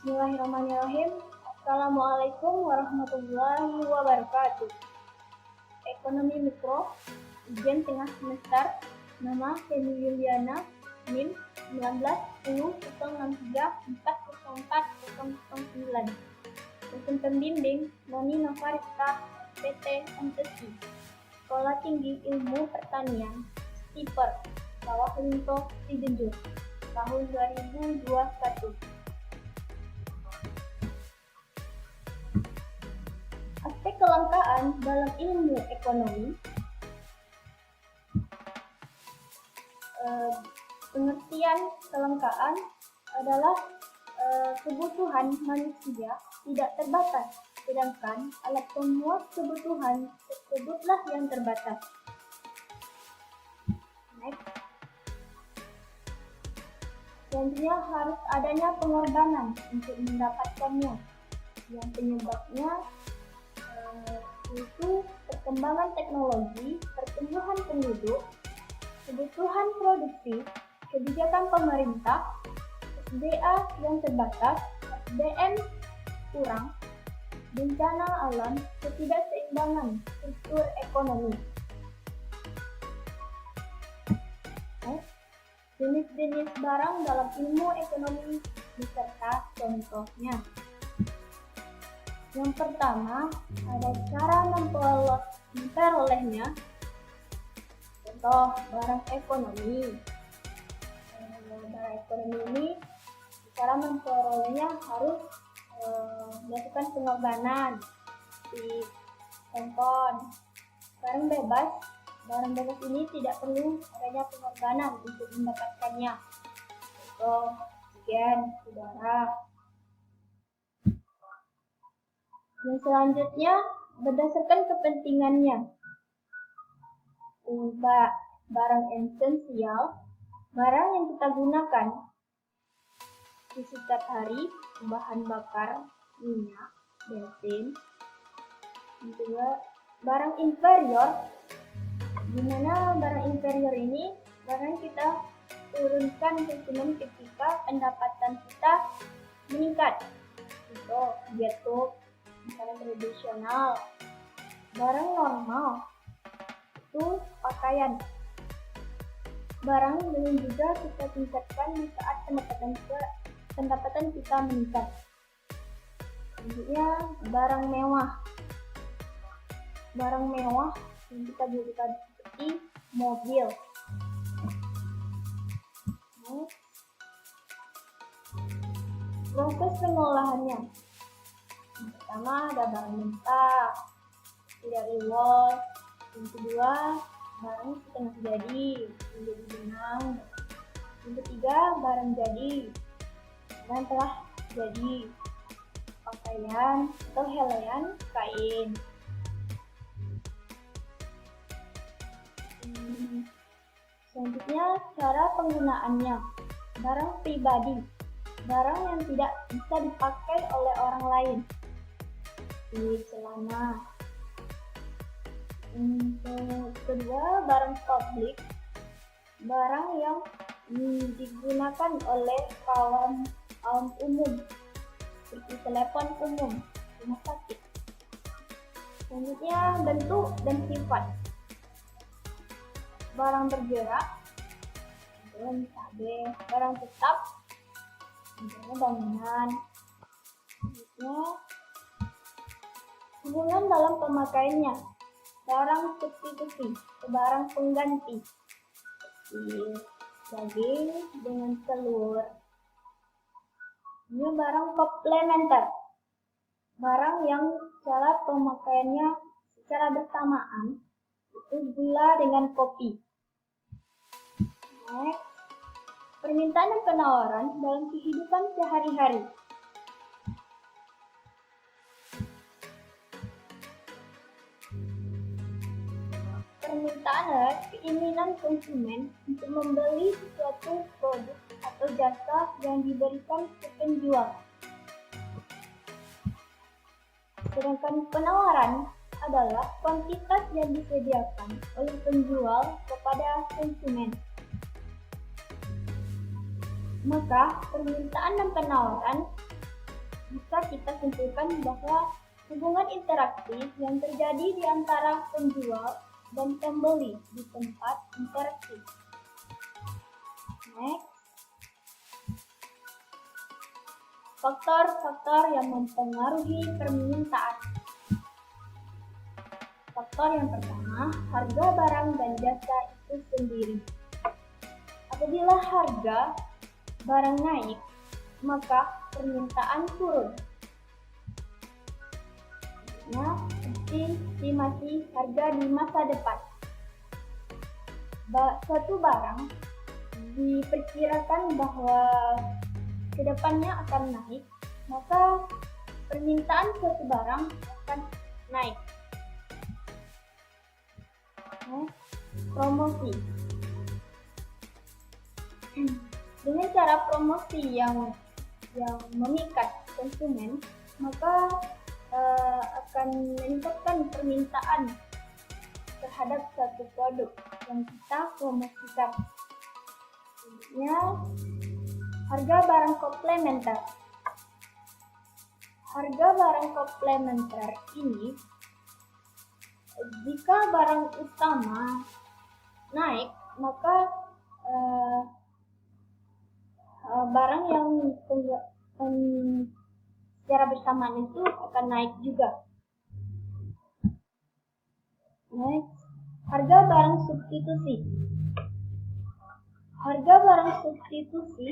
Bismillahirrahmanirrahim. Assalamualaikum warahmatullahi wabarakatuh. Ekonomi Mikro, ujian tengah semester. Nama Feni Yuliana, NIM 19 1063404009. Dosen pembimbing Noni Novarista, PT MTSI. Sekolah Tinggi Ilmu Pertanian, STIPER, Sawah Lunto, Cianjur, tahun 2021. Aspek kelangkaan dalam ilmu ekonomi. Pengertian kelangkaan adalah kebutuhan manusia tidak terbatas, sedangkan alat pemenuh kebutuhan tersebutlah yang terbatas. Next. Selanjutnya harus adanya pengorbanan untuk mendapatkannya, yang penyebabnya yaitu perkembangan teknologi, pertumbuhan penduduk, kebutuhan produksi, kebijakan pemerintah, SDA yang terbatas, SDM kurang, bencana alam, ketidakseimbangan struktur ekonomi. Jenis-jenis barang dalam ilmu ekonomi beserta contohnya. Yang pertama, ada cara memperolehnya. Contoh, barang ekonomi. Barang ekonomi ini, cara memperolehnya harus melakukan pengorbanan. Di contoh, barang bebas. Barang bebas ini tidak perlu adanya pengorbanan untuk mendapatkannya. Contoh, oksigen, udara. Yang selanjutnya, berdasarkan kepentingannya. Barang esensial, barang yang kita gunakan di setiap hari, bahan bakar, minyak, bensin. Juga barang inferior, di mana barang inferior ini barang kita turunkan konsumen ketika pendapatan kita meningkat. Contoh, gadget, barang tradisional. Barang normal itu pakaian. Barang dengan juga kita tingkatkan di saat pendapatan kita meningkat. Selanjutnya, barang mewah. Barang mewah yang kita butuhkan seperti mobil. Proses pengolahannya. Yang pertama ada barang mentah, tidak reward. Yang kedua, barang setengah jadi, menjadi benang. Yang ketiga, barang jadi dan telah jadi, pakaian atau helaian kain. Selanjutnya, cara penggunaannya. Barang pribadi, barang yang tidak bisa dipakai oleh orang lain. Di celana. Untuk kedua, barang publik, barang yang digunakan oleh kaum umum, seperti telepon umum, rumah sakit. Selanjutnya, bentuk dan sifat. Barang bergerak, barang tetap, misalnya bangunan. Selanjutnya, hubungan dalam pemakaiannya. Barang substitusi, barang pengganti, seperti daging dengan telur. Ini barang komplementer, barang yang cara pemakaiannya secara bersamaan, itu gula dengan kopi. Next, permintaan dan penawaran dalam kehidupan sehari-hari. Permintaan adalah keinginan konsumen untuk membeli suatu produk atau jasa yang diberikan ke penjual. Sedangkan penawaran adalah kuantitas yang disediakan oleh penjual kepada konsumen. Maka permintaan dan penawaran bisa kita simpulkan bahwa hubungan interaktif yang terjadi di antara penjual dan pembeli di tempat interaktif. Next, faktor-faktor yang mempengaruhi permintaan. Faktor yang pertama, harga barang dan jasa itu sendiri. Apabila harga barang naik, maka permintaan turun. Nah, estimasi harga di masa depan. Suatu barang diperkirakan bahwa kedepannya akan naik, maka permintaan suatu barang akan naik. Promosi. Dengan cara promosi yang memikat konsumen, maka akan meningkatkan permintaan terhadap suatu produk yang kita promosikan. Selanjutnya, harga barang komplementer. Harga barang komplementer ini, jika barang utama naik, maka barang yang secara bersamaan itu akan naik juga. Next, harga barang substitusi. Harga barang substitusi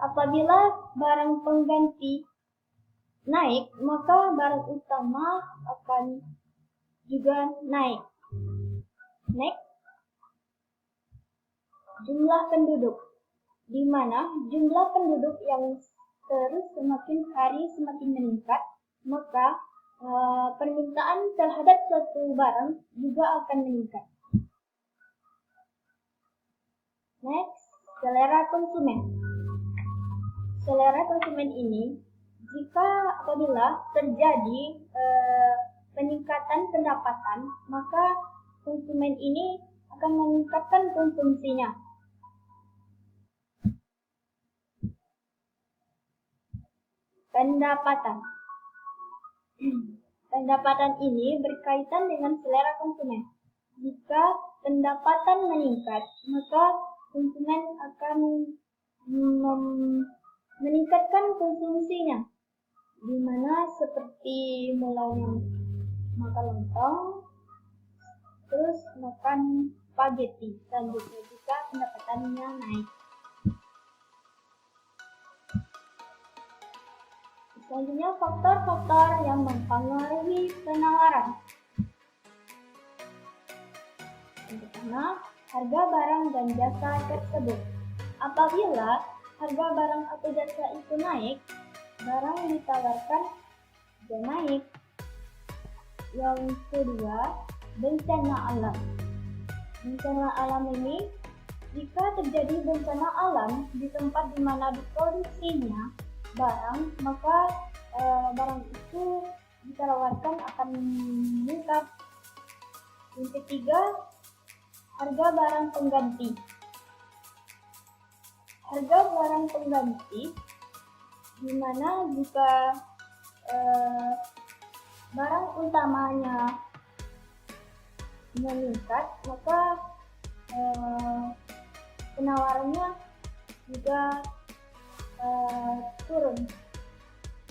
apabila barang pengganti naik, maka barang utama akan juga naik. Next, jumlah penduduk, di mana jumlah penduduk yang terus semakin hari semakin meningkat, maka permintaan terhadap suatu barang juga akan meningkat. Next, selera konsumen. Selera konsumen ini, apabila terjadi peningkatan pendapatan, maka konsumen ini akan meningkatkan konsumsinya. Pendapatan. Pendapatan ini berkaitan dengan selera konsumen. Jika pendapatan meningkat, maka konsumen akan meningkatkan konsumsinya, di mana seperti mulai makan lontong, terus makan spaghetti. Selanjutnya jika pendapatannya naik. Selanjutnya, faktor-faktor yang mempengaruhi penawaran. Yang pertama, harga barang dan jasa tersebut. Apabila harga barang atau jasa itu naik, barang yang ditawarkan juga naik. Yang kedua, bencana alam. Bencana alam ini, jika terjadi bencana alam di tempat di mana diproduksinya barang, maka barang itu ditawarkan akan meningkat. Yang ketiga, harga barang pengganti. Harga barang pengganti, di mana jika barang utamanya meningkat, maka penawarannya juga turun.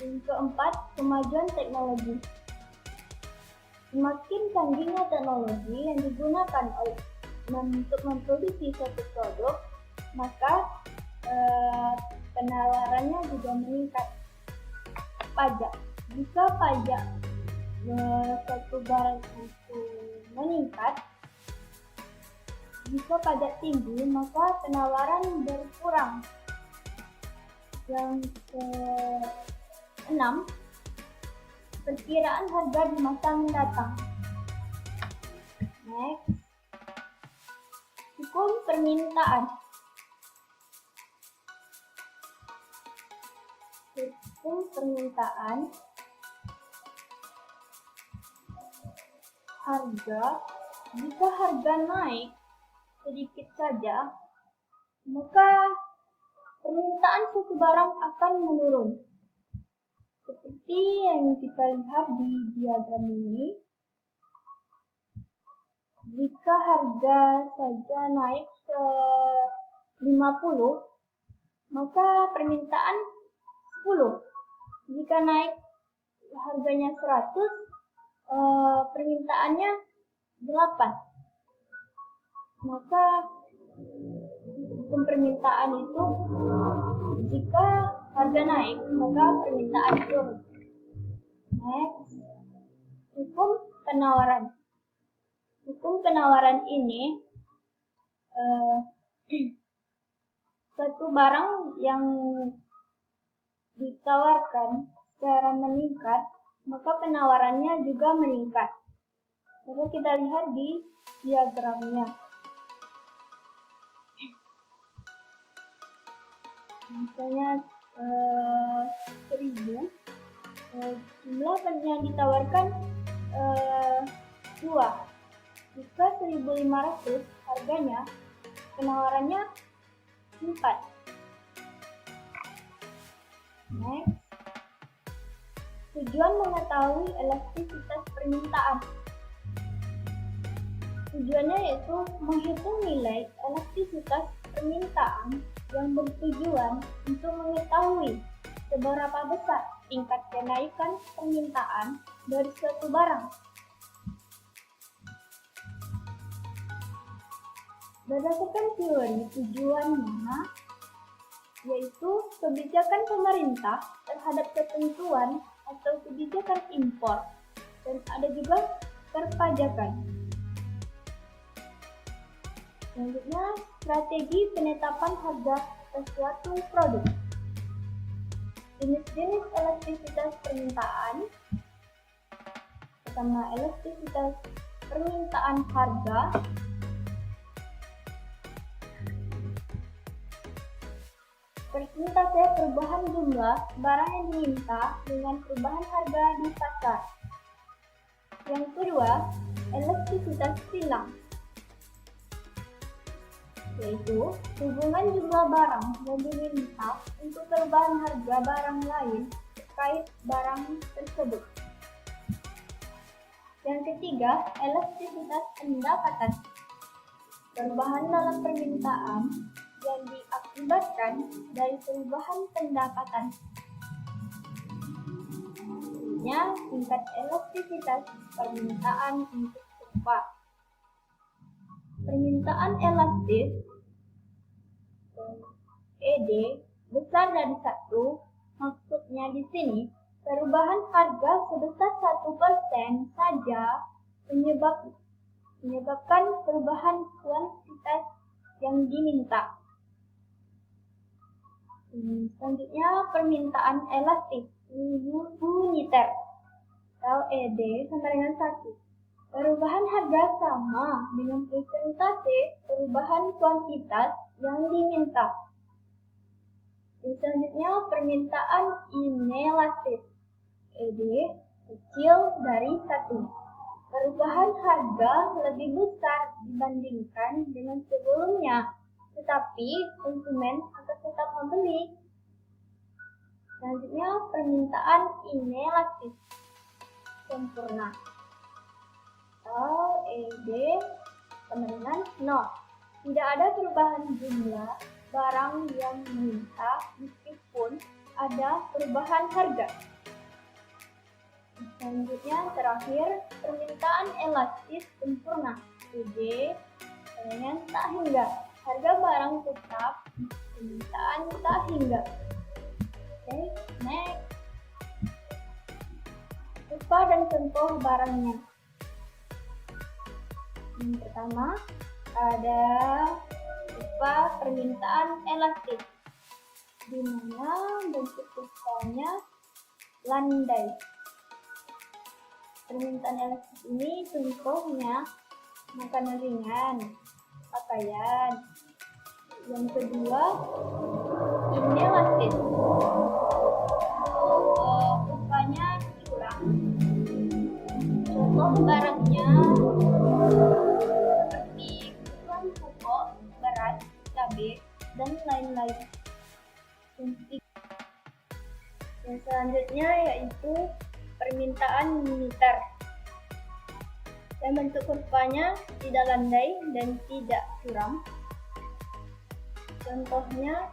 Yang keempat, kemajuan teknologi. Semakin canggihnya teknologi yang digunakan untuk memproduksi suatu produk, maka penawarannya juga meningkat. Pajak. Jika pajak suatu barang itu meningkat, jika pajak tinggi, maka penawaran berkurang. Yang keenam, perkiraan harga di masa mendatang. Next, hukum permintaan. Hukum permintaan, jika harga naik sedikit saja, maka permintaan suatu barang akan menurun. Seperti yang kita lihat di diagram ini, jika harga saja naik 50, maka permintaan 10. Jika naik harganya 100, permintaannya 8. Maka hukum permintaan itu jika harga naik, maka permintaan turun. Next, hukum penawaran. Hukum penawaran ini suatu barang yang ditawarkan secara meningkat, maka penawarannya juga meningkat. Lalu kita lihat di diagramnya. Misalnya 1000, jumlah yang ditawarkan 2. Jika 1500 harganya, penawarannya 4. Next, tujuan mengetahui elastisitas permintaan. Tujuannya yaitu menghitung nilai elastisitas permintaan yang bertujuan untuk mengetahui seberapa besar tingkat kenaikan permintaan dari suatu barang. Berdasarkan teori tujuannya, yaitu kebijakan pemerintah terhadap ketentuan atau kebijakan impor, dan ada juga perpajakan. Selanjutnya, strategi penetapan harga sesuatu produk. Jenis-jenis elastisitas permintaan. Pertama, elastisitas permintaan harga. Persentase perubahan jumlah barang yang diminta dengan perubahan harga di pasar. Yang kedua, elastisitas silang, yaitu hubungan jumlah barang yang diminta untuk perubahan harga barang lain terkait barang tersebut. Yang ketiga, elastisitas pendapatan, perubahan dalam permintaan yang diakibatkan dari perubahan pendapatan. Selanjutnya, tingkat elastisitas permintaan untuk upah. Permintaan elastis ED besar dari 1, maksudnya di sini perubahan harga sebesar 1% saja menyebabkan perubahan kuantitas yang diminta. Selanjutnya, permintaan elastis uniter atau ED sama dengan 1. Perubahan harga sama dengan persentase perubahan kuantitas yang diminta. Selanjutnya, permintaan inelastis ED kecil dari 1. Perubahan harga lebih besar dibandingkan dengan sebelumnya, tetapi konsumen akan tetap membeli. Selanjutnya, permintaan inelastis sempurna atau ED sama dengan 0. Tidak ada perubahan jumlah barang yang diminta meskipun ada perubahan harga. Selanjutnya, terakhir, permintaan elastis sempurna ED dengan tak hingga. Harga barang tetap, permintaan tak hingga. Oke, next. Upah dan contoh barangnya. Yang pertama, ada upah permintaan elastis, di mana bentuk upahnya landai. Permintaan elastis ini contohnya makanan ringan, pakaian. Yang kedua, inelastis. Upahnya curang. Contoh barangnya seperti kebutuhan pokok, beras, cabai, dan lain-lain. Yang Yang selanjutnya yaitu permintaan militer. Dan bentuk kurvanya tidak landai dan tidak curam. Contohnya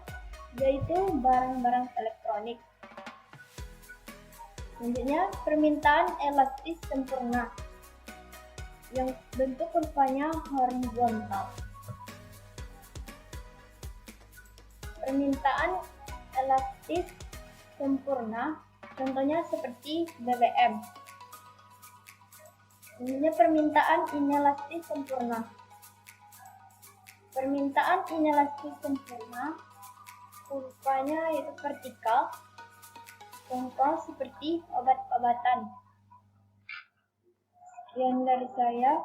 yaitu barang-barang elektronik. Selanjutnya permintaan elastis sempurna yang bentuk kurvanya horizontal. Permintaan elastis sempurna contohnya seperti BBM. Selanjutnya permintaan inelastis sempurna. Permintaan inelastis sempurna kurvanya yaitu vertikal, contoh seperti obat-obatan. Sekian dari saya.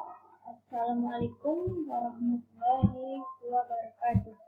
Assalamualaikum warahmatullahi wabarakatuh.